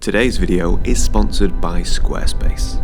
Today's video is sponsored by Squarespace.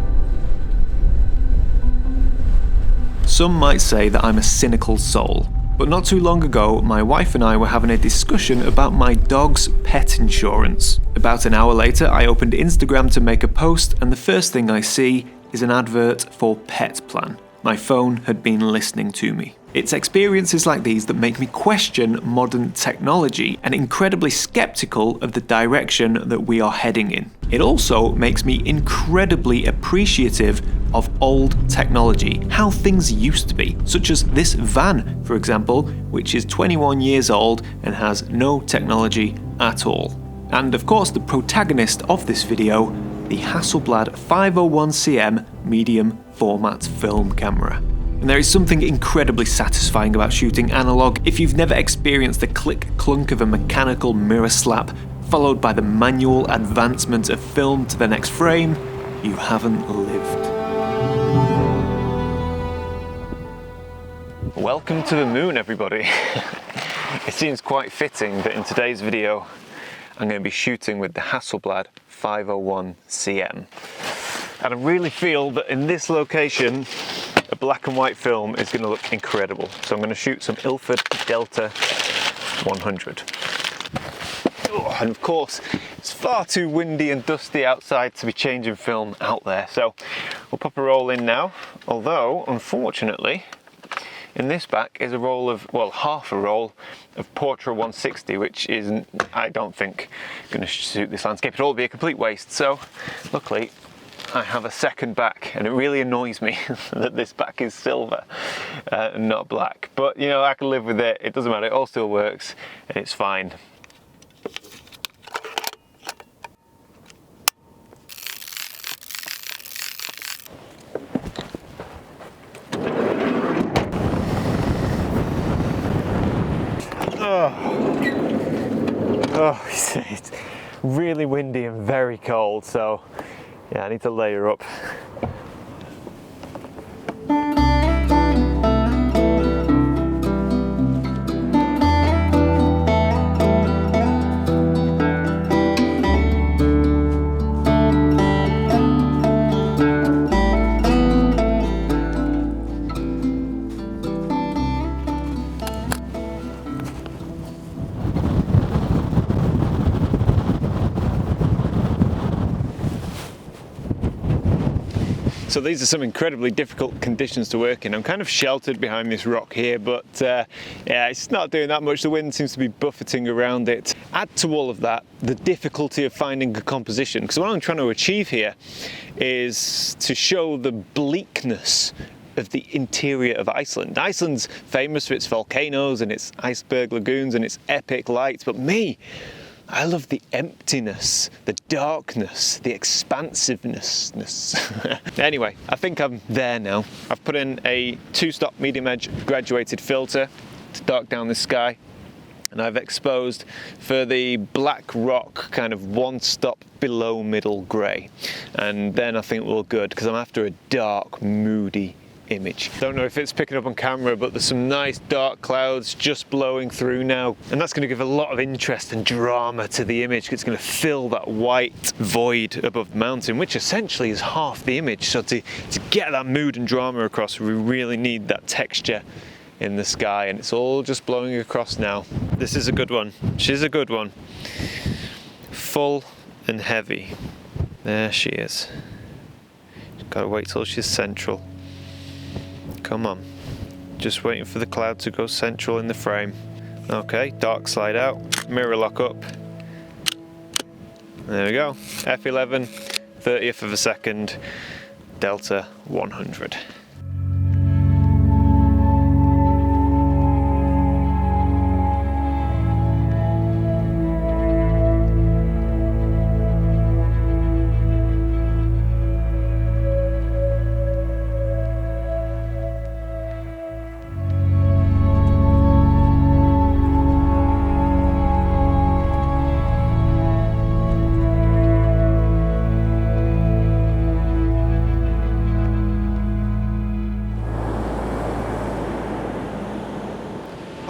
Some might say that I'm a cynical soul, but not too long ago my wife and I were having a discussion about my dog's pet insurance. About an hour later I opened Instagram to make a post and the first thing I see is an advert for Pet Plan. My phone had been listening to me. It's experiences like these that make me question modern technology and incredibly skeptical of the direction that we are heading in. It also makes me incredibly appreciative of old technology, how things used to be, such as this van, for example, which is 21 years old and has no technology at all. And of course the protagonist of this video, the Hasselblad 501cm medium format film camera. And there is something incredibly satisfying about shooting analog. If you've never experienced the click-clunk of a mechanical mirror slap, followed by the manual advancement of film to the next frame, you haven't lived. Welcome to the moon, everybody. It seems quite fitting that in today's video I'm going to be shooting with the Hasselblad 501cm. And I really feel that in this location a black and white film is going to look incredible. So I'm going to shoot some 𝘧𝘧𝘪𝘭𝘪𝘢𝘵 Delta 100. Oh, and of course it's far too windy and dusty outside to be changing film out there. So we'll pop a roll in now, although unfortunately in this back is a roll of, well, half a roll of Portra 160, which isn't, I don't think, going to suit this landscape. It'll all be a complete waste. So luckily I have a second back, and it really annoys me that this back is silver and not black. But you know, I can live with it. It doesn't matter. It all still works, and it's fine. Oh, it's really windy and very cold, so yeah, I need to layer up. So these are some incredibly difficult conditions to work in. I'm kind of sheltered behind this rock here, but yeah, it's not doing that much. The wind seems to be buffeting around it. Add to all of that the difficulty of finding a composition, because what I'm trying to achieve here is to show the bleakness of the interior of Iceland. Iceland's famous for its volcanoes and its iceberg lagoons and its epic lights, but I love the emptiness, the darkness, the expansiveness. Anyway, I think I'm there now. I've put in a 2-stop medium edge graduated filter to dark down the sky, and I've exposed for the black rock kind of 1 stop below middle grey. And then I think we're good, because I'm after a dark, moody image. Don't know if it's picking up on camera, but there's some nice dark clouds just blowing through now, and that's going to give a lot of interest and drama to the image. It's going to fill that white void above the mountain, which essentially is half the image. So to get that mood and drama across, we really need that texture in the sky, and it's all just blowing across now. This is a good one. She's a good one. Full and heavy. There she is. Gotta wait till she's central. Come on, just waiting for the cloud to go central in the frame. Okay, dark slide out, mirror lock up. There we go, F11, 30th of a second, Delta 100.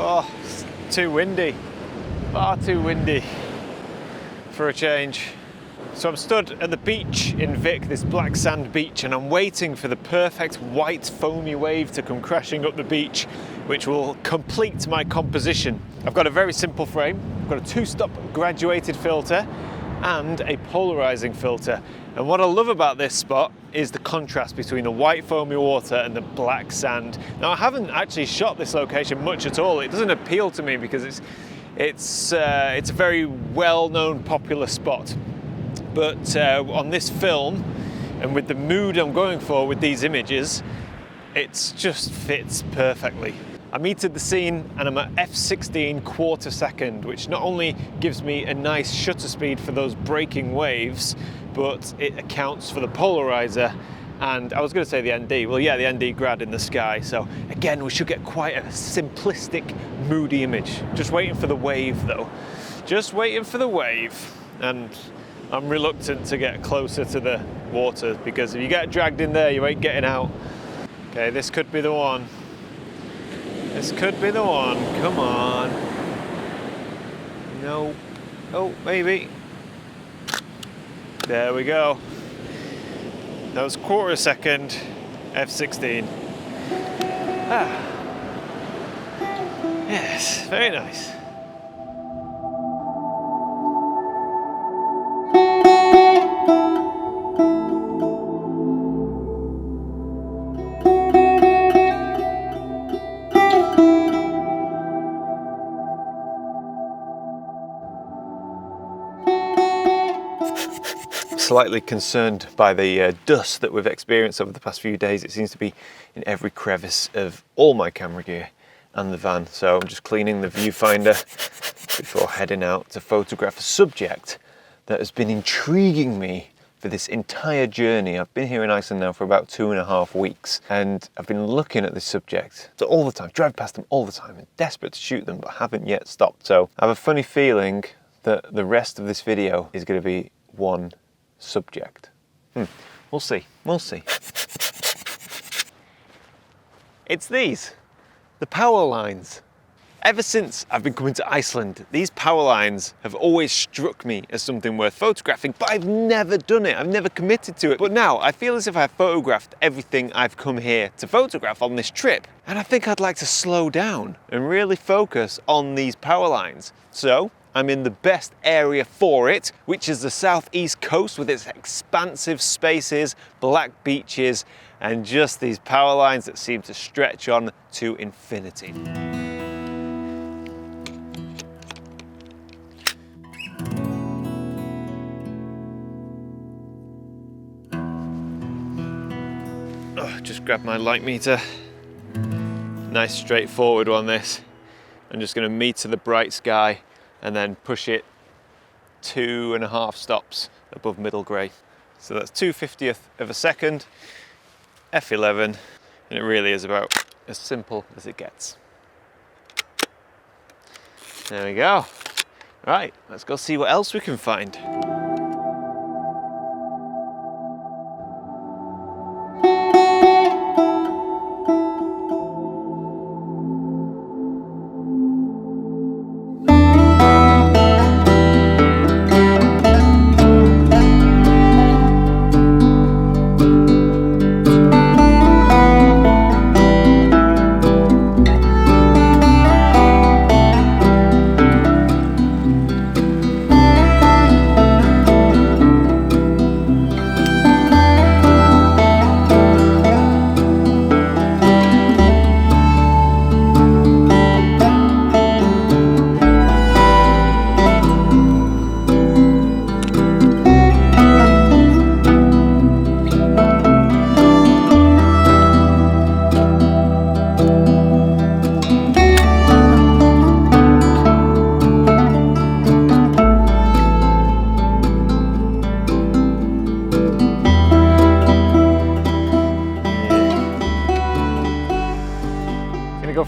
Oh, it's too windy, far too windy for a change. So I'm stood at the beach in Vic, this black sand beach, and I'm waiting for the perfect white foamy wave to come crashing up the beach, which will complete my composition. I've got a very simple frame. I've got a 2-stop graduated filter and a polarizing filter. And what I love about this spot is the contrast between the white foamy water and the black sand. Now I haven't actually shot this location much at all. It doesn't appeal to me because it's a very well-known, popular spot. But on this film, and with the mood I'm going for with these images, it just fits perfectly. I metered the scene and I'm at f/16 𝘧𝘧𝘪𝘭𝘪𝘢, which not only gives me a nice shutter speed for those breaking waves, but it accounts for the polarizer and I was going to say the ND. Well, yeah, the ND grad in the sky. So again, we should get quite a simplistic, moody image. Just waiting for the wave though. Just waiting for the wave. And I'm reluctant to get closer to the water because if you get dragged in there, you ain't getting out. Okay, this could be the one. This could be the one. Come on. No. Oh, maybe. There we go. That was 1/4 f/16. Ah. Yes, very nice. Slightly concerned by the dust that we've experienced over the past few days. It seems to be in every crevice of all my camera gear and the van. So I'm just cleaning the viewfinder before heading out to photograph a subject that has been intriguing me for this entire journey. I've been here in Iceland now for about 2.5 weeks and I've been looking at this subject all the time, drive past them all the time and desperate to shoot them, but haven't yet stopped. So I have a funny feeling that the rest of this video is going to be one subject. We'll see, we'll see. It's these, the power lines. Ever since I've been coming to Iceland, these power lines have always struck me as something worth photographing, but I've never done it, I've never committed to it. But now I feel as if I've photographed everything I've come here to photograph on this trip. And I think I'd like to slow down and really focus on these power lines. So I'm in the best area for it, which is the southeast coast with its expansive spaces, black beaches, and just these power lines that seem to stretch on to infinity. Just grab my light meter. Nice straightforward one this. I'm just going to meter the bright sky and then push it 2.5 stops above middle grey. So that's 2/50th of a second, f11, and it really is about as simple as it gets. There we go. Right, let's go see what else we can find.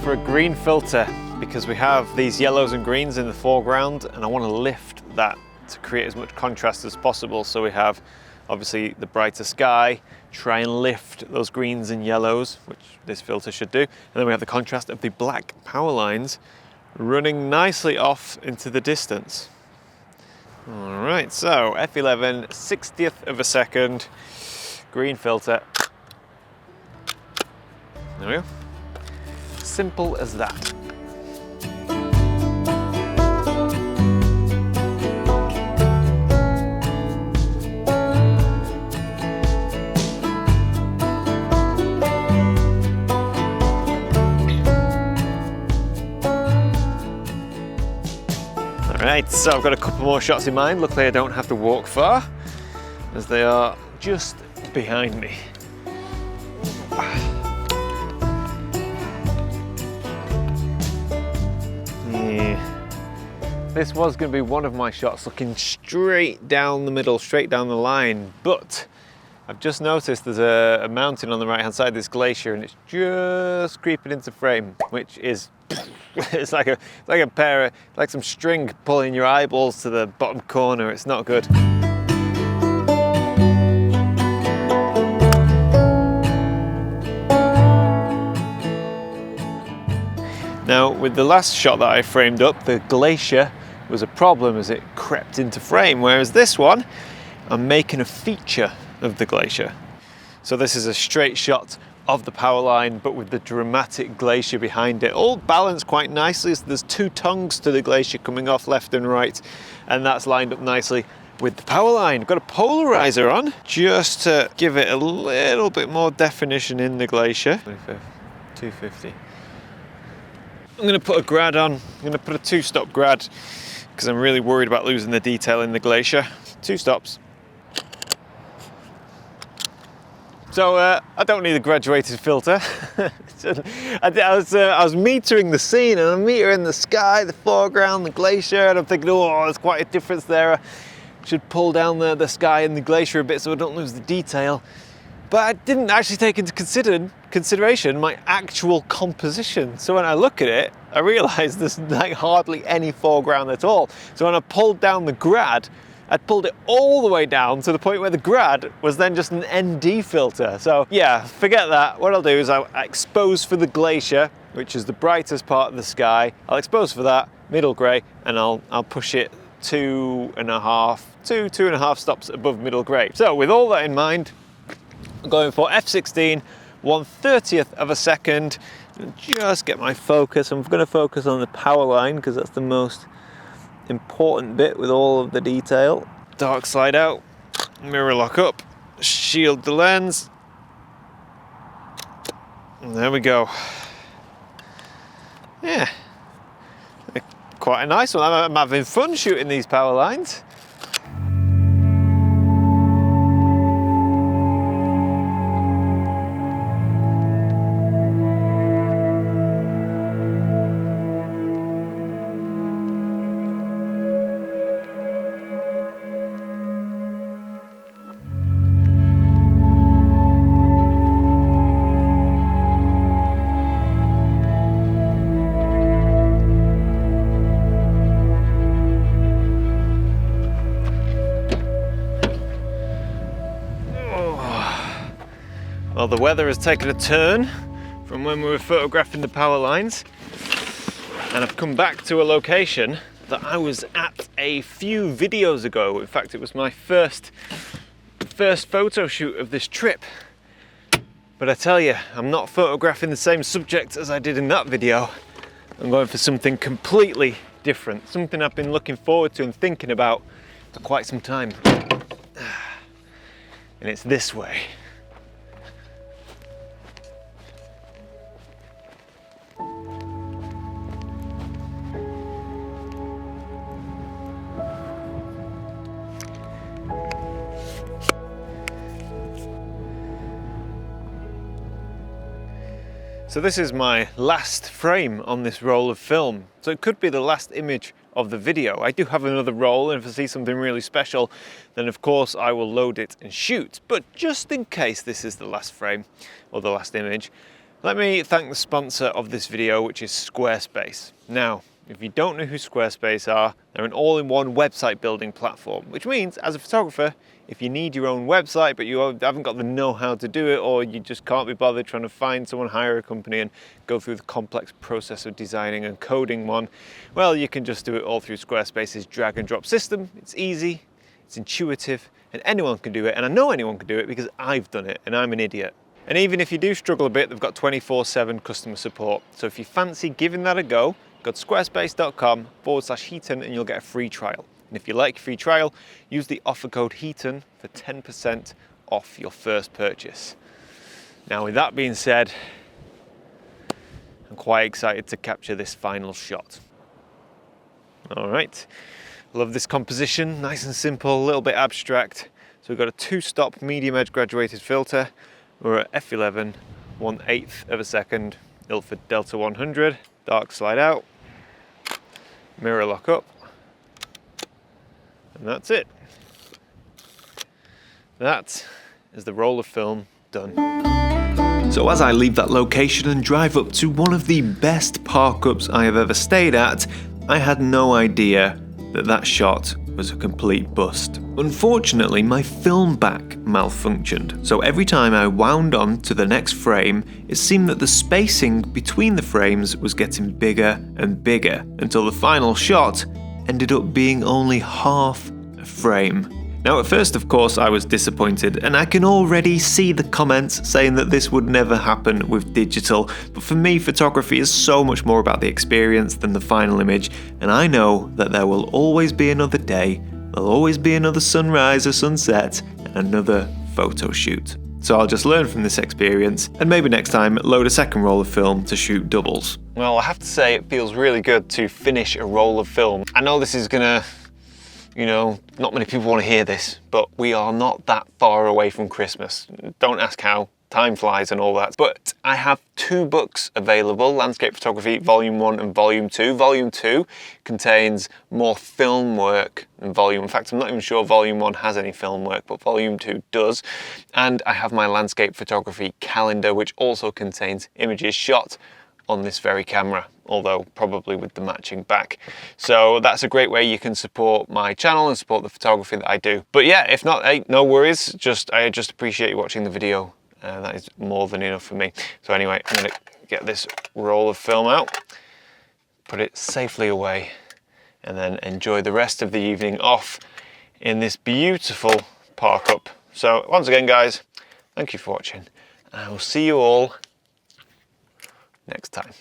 For a green filter because we have these yellows and greens in the foreground and I want to lift that to create as much contrast as possible. So we have obviously the brighter sky, try and lift those greens and yellows, which this filter should do. And then we have the contrast of the black power lines running nicely off into the distance. All right, so F11, 60th of a second, green filter. There we go. Simple as that. Right, so I've got a couple more shots in mind. Luckily I don't have to walk far, as they are just behind me. Yeah. This was going to be one of my shots looking straight down the middle, straight down the line, but I've just noticed there's a mountain on the right hand side of this glacier and it's just creeping into frame, which is it's like some string pulling your eyeballs to the bottom corner. It's not good. Now, with the last shot that I framed up, the glacier was a problem as it crept into frame, whereas this one, I'm making a feature of the glacier. So this is a straight shot of the power line, but with the dramatic glacier behind it, all balanced quite nicely. So there's two tongues to the glacier coming off left and right, and that's lined up nicely with the power line. Got a polarizer on just to give it a little bit more definition in the glacier. 25th, 250. I'm going to put a grad on. I'm going to put a 2-stop grad because I'm really worried about losing the detail in the glacier. 2 stops. So I don't need a graduated filter. I was metering the scene, and I'm metering the sky, the foreground, the glacier, and I'm thinking, oh, there's quite a difference there. I should pull down the sky and the glacier a bit so I don't lose the detail. But I didn't actually take into consideration my actual composition. So when I look at it, I realise there's like hardly any foreground at all. So when I pulled down the grad, I'd pulled it all the way down to the point where the grad was then just an ND filter. So yeah, forget that. What I'll do is I'll expose for the glacier, which is the brightest part of the sky. I'll expose for that, middle grey, and I'll push it 2.5 stops above middle grey. So with all that in mind, I'm going for F16, 1/30th of a second. Just get my focus. I'm going to focus on the power line because that's the most important bit with all of the detail. Dark slide out, mirror lock up, shield the lens. And there we go. Yeah, quite a nice one. I'm having fun shooting these power lines. Well, the weather has taken a turn from when we were photographing the power lines, and I've come back to a location that I was at a few videos ago. In fact, it was my first photo shoot of this trip. But I tell you, I'm not photographing the same subject as I did in that video. I'm going for something completely different, something I've been looking forward to and thinking about for quite some time. And it's this way. So this is my last frame on this roll of film. So it could be the last image of the video. I do have another roll, and if I see something really special, then of course I will load it and shoot. But just in case this is the last frame or the last image, let me thank the sponsor of this video, which is Squarespace. Now, If you don't know who Squarespace are, they're an all-in-one website building platform, which means as a photographer, if you need your own website but you haven't got the know-how to do it, or you just can't be bothered trying to find someone, hire a company and go through the complex process of designing and coding one, well, you can just do it all through Squarespace's drag and drop system. It's easy, it's intuitive, and anyone can do it. And I know anyone can do it because I've done it and I'm an idiot. And even if you do struggle a bit, they've got 24/7 customer support. So if you fancy giving that a go, go to squarespace.com/𝘧𝘧𝘪𝘭𝘪𝘢 and you'll get a free trial. And if you like free trial, use the offer code 𝘧𝘧𝘪𝘭𝘪𝘢 for 10% off your first purchase. Now, with that being said, I'm quite excited to capture this final shot. All right, love this composition, nice and simple, a little bit abstract. So we've got a 2-stop medium edge graduated filter. We're at f11, 1/8 of a second, Ilford Delta 100, dark slide out, mirror lock up, and that's it. That is the roll of film done. So as I leave that location and drive up to one of the best park-ups I have ever stayed at, I had no idea that that shot was a complete bust. Unfortunately, my film back malfunctioned, so every time I wound on to the next frame, it seemed that the spacing between the frames was getting bigger and bigger, until the final shot ended up being only half a frame. Now at first, of course, I was disappointed, and I can already see the comments saying that this would never happen with digital, but for me, photography is so much more about the experience than the final image, and I know that there will always be another day, there'll always be another sunrise or sunset, and another photo shoot. So I'll just learn from this experience, and maybe next time load a second roll of film to shoot doubles. Well, I have to say it feels really good to finish a roll of film. I know this is gonna, not many people want to hear this, but we are not that far away from Christmas. Don't ask how, time flies and all that. But I have 2 books available, Landscape Photography Volume 1 and Volume 2. Volume 2 contains more film work than Volume. In fact, I'm not even sure Volume 1 has any film work, but Volume 2 does. And I have my landscape photography calendar, which also contains images shot on this very camera, although probably with the matching back. So that's a great way you can support my channel and support the photography that I do. But yeah, if not, hey, no worries. I just appreciate you watching the video. That is more than enough for me. So anyway, I'm gonna get this roll of film out, put it safely away, and then enjoy the rest of the evening off in this beautiful park up. So once again, guys, thank you for watching. I will see you all next time.